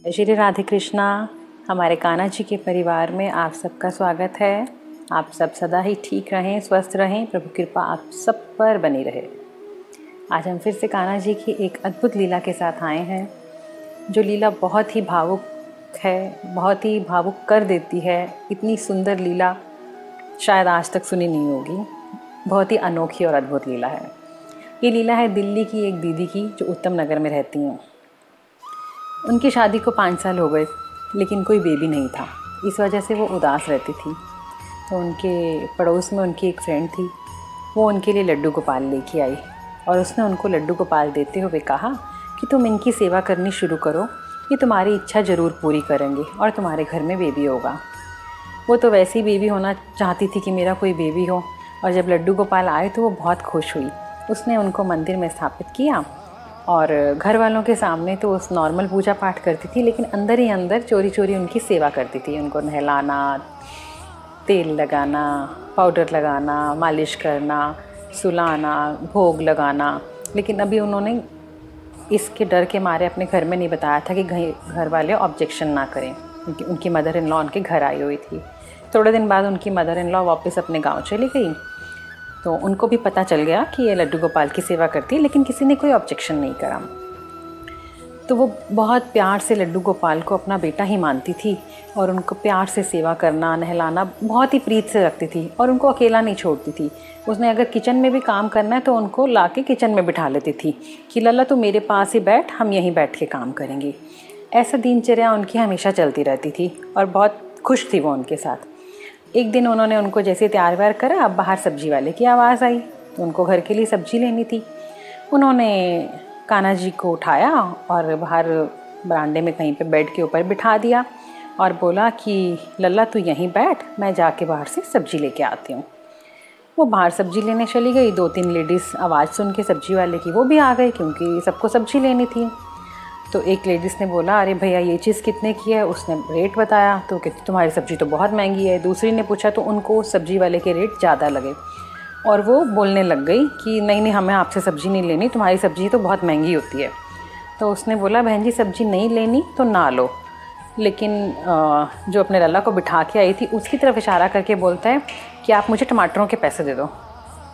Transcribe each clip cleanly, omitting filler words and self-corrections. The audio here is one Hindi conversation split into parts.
श्री राधे कृष्णा। हमारे कान्हा जी के परिवार में आप सबका स्वागत है। आप सब सदा ही ठीक रहें, स्वस्थ रहें, प्रभु कृपा आप सब पर बनी रहे। आज हम फिर से कान्हा जी की एक अद्भुत लीला के साथ आए हैं, जो लीला बहुत ही भावुक है, बहुत ही भावुक कर देती है। इतनी सुंदर लीला शायद आज तक सुनी नहीं होगी। बहुत ही अनोखी और अद्भुत लीला है। ये लीला है दिल्ली की एक दीदी की, जो उत्तम नगर में रहती हैं। उनकी शादी को 5 साल हो गए, लेकिन कोई बेबी नहीं था। इस वजह से वो उदास रहती थी। तो उनके पड़ोस में उनकी एक फ्रेंड थी, वो उनके लिए लड्डू गोपाल लेके आई और उसने उनको लड्डू गोपाल देते हुए कहा कि तुम इनकी सेवा करनी शुरू करो, ये तुम्हारी इच्छा ज़रूर पूरी करेंगे और तुम्हारे घर में बेबी होगा। वो तो वैसे ही बेबी होना चाहती थी कि मेरा कोई बेबी हो, और जब लड्डू गोपाल आए तो वो बहुत खुश हुई। उसने उनको मंदिर में स्थापित किया और घर वालों के सामने तो उस नॉर्मल पूजा पाठ करती थी, लेकिन अंदर ही अंदर चोरी चोरी उनकी सेवा करती थी। उनको नहलाना, तेल लगाना, पाउडर लगाना, मालिश करना, सुलाना, भोग लगाना। लेकिन अभी उन्होंने इसके डर के मारे अपने घर में नहीं बताया था कि घर वाले ऑब्जेक्शन ना करें, क्योंकि उनकी मदर इन लॉ उनके घर आई हुई थी। थोड़े दिन बाद उनकी मदर इन लॉ वापस अपने गाँव चली गई, तो उनको भी पता चल गया कि ये लड्डू गोपाल की सेवा करती है, लेकिन किसी ने कोई ऑब्जेक्शन नहीं करा। तो वो बहुत प्यार से लड्डू गोपाल को अपना बेटा ही मानती थी और उनको प्यार से सेवा करना, नहलाना बहुत ही प्रीत से रखती थी और उनको अकेला नहीं छोड़ती थी। उसने अगर किचन में भी काम करना है तो उनको ला के किचन में बिठा लेती थी कि लल्ला तू मेरे पास ही बैठ, हम यहीं बैठ के काम करेंगे। ऐसा दिनचर्या उनकी हमेशा चलती रहती थी और बहुत खुश थी वो उनके साथ। एक दिन उन्होंने उनको जैसे तैयार व्यार करा, अब बाहर सब्जी वाले की आवाज़ आई, तो उनको घर के लिए सब्जी लेनी थी। उन्होंने कान्हा जी को उठाया और बाहर बरामदे में कहीं पे बेड के ऊपर बिठा दिया और बोला कि लल्ला तू यहीं बैठ, मैं जाके बाहर से सब्जी लेके आती हूँ। वो बाहर सब्जी लेने चली गई। 2-3 लेडीज़ आवाज़ सुन के सब्जी वाले की वो भी आ गई, क्योंकि सबको सब्जी लेनी थी। तो एक लेडीज़ ने बोला, अरे भैया ये चीज़ कितने की है? उसने रेट बताया तो कहती तुम्हारी सब्ज़ी तो बहुत महंगी है। दूसरी ने पूछा तो उनको सब्ज़ी वाले के रेट ज़्यादा लगे और वो बोलने लग गई कि नहीं नहीं, हमें आपसे सब्ज़ी नहीं लेनी, तुम्हारी सब्ज़ी तो बहुत महंगी होती है। तो उसने बोला, बहन जी सब्ज़ी नहीं लेनी तो ना लो। लेकिन जो अपने लल्ला को बिठा के आई थी उसकी तरफ इशारा करके बोलता है कि आप मुझे टमाटरों के पैसे दे दो।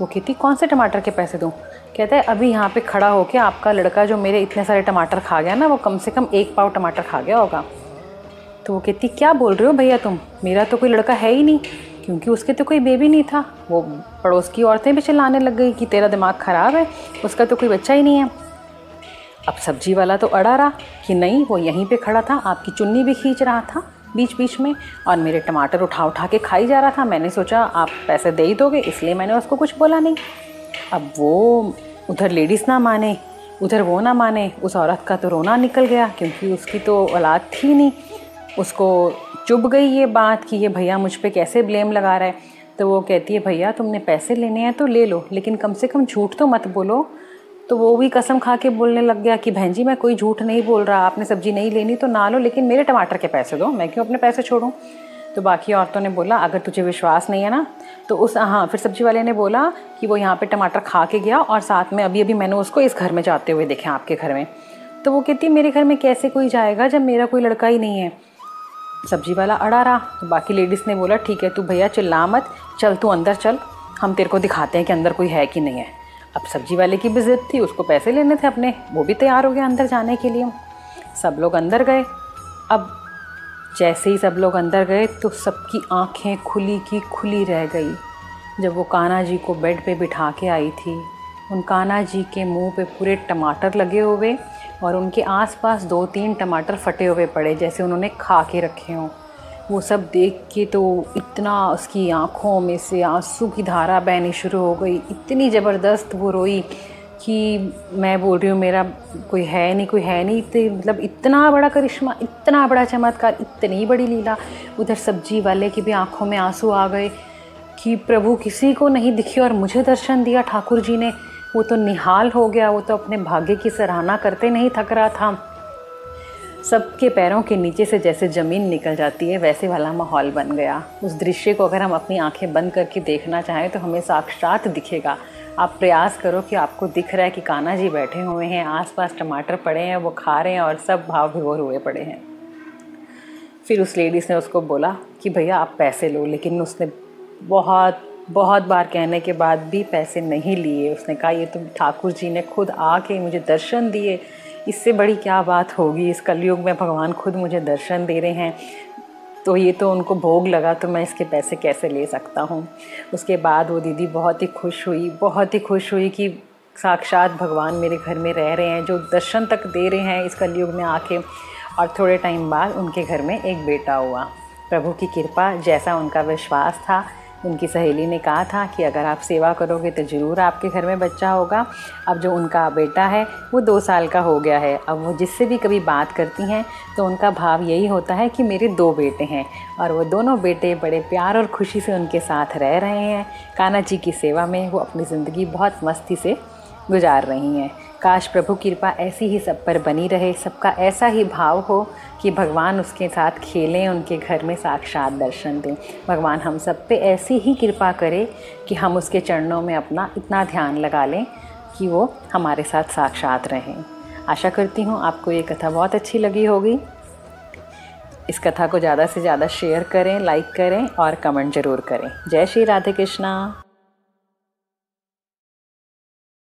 वो कहती कौन से टमाटर के पैसे दूँ? कहता है अभी यहाँ पे खड़ा होके आपका लड़का जो मेरे इतने सारे टमाटर खा गया ना, वो कम से कम 1 पाव टमाटर खा गया होगा। तो वो कहती क्या बोल रहे हो भैया तुम, मेरा तो कोई लड़का है ही नहीं, क्योंकि उसके तो कोई बेबी नहीं था। वो पड़ोस की औरतें भी चिल्लाने लग गई कि तेरा दिमाग ख़राब है, उसका तो कोई बच्चा ही नहीं है। अब सब्जी वाला तो अड़ा रहा कि नहीं, वो यहीं पे खड़ा था, आपकी चुन्नी भी खींच रहा था बीच बीच में और मेरे टमाटर उठा उठा के खाई जा रहा था। मैंने सोचा आप पैसे दे ही दोगे, इसलिए मैंने उसको कुछ बोला नहीं। अब वो उधर लेडीज़ ना माने, उधर वो ना माने। उस औरत का तो रोना निकल गया, क्योंकि उसकी तो औलाद थी नहीं। उसको चुभ गई ये बात कि ये भैया मुझ पे कैसे ब्लेम लगा रहा है। तो वो कहती है भैया तुमने पैसे लेने हैं तो ले लो, लेकिन कम से कम झूठ तो मत बोलो। तो वो भी कसम खा के बोलने लग गया कि बहन जी मैं कोई झूठ नहीं बोल रहा, आपने सब्ज़ी नहीं लेनी तो ना लो, लेकिन मेरे टमाटर के पैसे दो, मैं क्यों अपने पैसे छोड़ूं। तो बाकी औरतों ने बोला अगर तुझे विश्वास नहीं है ना तो फिर सब्जी वाले ने बोला कि वो यहाँ पे टमाटर खा के गया और साथ में अभी मैंने उसको इस घर में जाते हुए देखा, आपके घर में। तो वो कहती मेरे घर में कैसे कोई जाएगा जब मेरा कोई लड़का ही नहीं है। सब्जी वाला अड़ा रहा। तो बाकी लेडीज़ ने बोला ठीक है तू भैया चिल्ला मत, चल तू अंदर चल, हम तेरे को दिखाते हैं कि अंदर कोई है कि नहीं है। अब सब्जी वाले की भी ज़िद थी, उसको पैसे लेने थे अपने, वो भी तैयार हो गया अंदर जाने के लिए। सब लोग अंदर गए। अब जैसे ही सब लोग अंदर गए तो सबकी आंखें खुली की खुली रह गई जब वो कान्हा जी को बेड पे बिठा के आई थी। उन कान्हा जी के मुंह पे पूरे टमाटर लगे हुए और उनके आसपास 2-3 टमाटर फटे हुए पड़े, जैसे उन्होंने खा के रखे हों। वो सब देख के तो इतना उसकी आँखों में से आंसू की धारा बहनी शुरू हो गई। इतनी ज़बरदस्त वो रोई कि मैं बोल रही हूँ मेरा कोई है नहीं, कोई है नहीं। तो मतलब इतना बड़ा करिश्मा, इतना बड़ा चमत्कार, इतनी बड़ी लीला। उधर सब्जी वाले की भी आंखों में आंसू आ गए कि प्रभु किसी को नहीं दिखे और मुझे दर्शन दिया ठाकुर जी ने। वो तो निहाल हो गया, वो तो अपने भाग्य की सराहना करते नहीं थक रहा था। सबके पैरों के नीचे से जैसे ज़मीन निकल जाती है वैसे वाला माहौल बन गया। उस दृश्य को अगर हम अपनी आंखें बंद करके देखना चाहें तो हमें साक्षात दिखेगा। आप प्रयास करो कि आपको दिख रहा है कि कान्हा जी बैठे हुए हैं, आसपास टमाटर पड़े हैं, वो खा रहे हैं और सब भाव विभोर हुए पड़े हैं। फिर उस लेडीज़ ने उसको बोला कि भैया आप पैसे लो, लेकिन उसने बहुत बहुत बार कहने के बाद भी पैसे नहीं लिए। उसने कहा ये तो ठाकुर जी ने खुद आके मुझे दर्शन दिए, इससे बड़ी क्या बात होगी, इस कलयुग में भगवान खुद मुझे दर्शन दे रहे हैं, तो ये तो उनको भोग लगा, तो मैं इसके पैसे कैसे ले सकता हूँ। उसके बाद वो दीदी बहुत ही खुश हुई कि साक्षात भगवान मेरे घर में रह रहे हैं, जो दर्शन तक दे रहे हैं इस कलयुग में आके। और थोड़े टाइम बाद उनके घर में एक बेटा हुआ। प्रभु की कृपा, जैसा उनका विश्वास था। उनकी सहेली ने कहा था कि अगर आप सेवा करोगे तो ज़रूर आपके घर में बच्चा होगा। अब जो उनका बेटा है वो 2 साल का हो गया है। अब वो जिससे भी कभी बात करती हैं तो उनका भाव यही होता है कि मेरे 2 बेटे हैं, और वो दोनों बेटे बड़े प्यार और खुशी से उनके साथ रह रहे हैं। कान्हा जी की सेवा में वो अपनी ज़िंदगी बहुत मस्ती से गुजार रही हैं। काश प्रभु कृपा ऐसी ही सब पर बनी रहे, सबका ऐसा ही भाव हो कि भगवान उसके साथ खेलें, उनके घर में साक्षात दर्शन दें। भगवान हम सब पे ऐसी ही कृपा करे कि हम उसके चरणों में अपना इतना ध्यान लगा लें कि वो हमारे साथ साक्षात रहें। आशा करती हूँ आपको ये कथा बहुत अच्छी लगी होगी। इस कथा को ज़्यादा से ज़्यादा शेयर करें, लाइक करें और कमेंट ज़रूर करें। जय श्री राधे कृष्णा।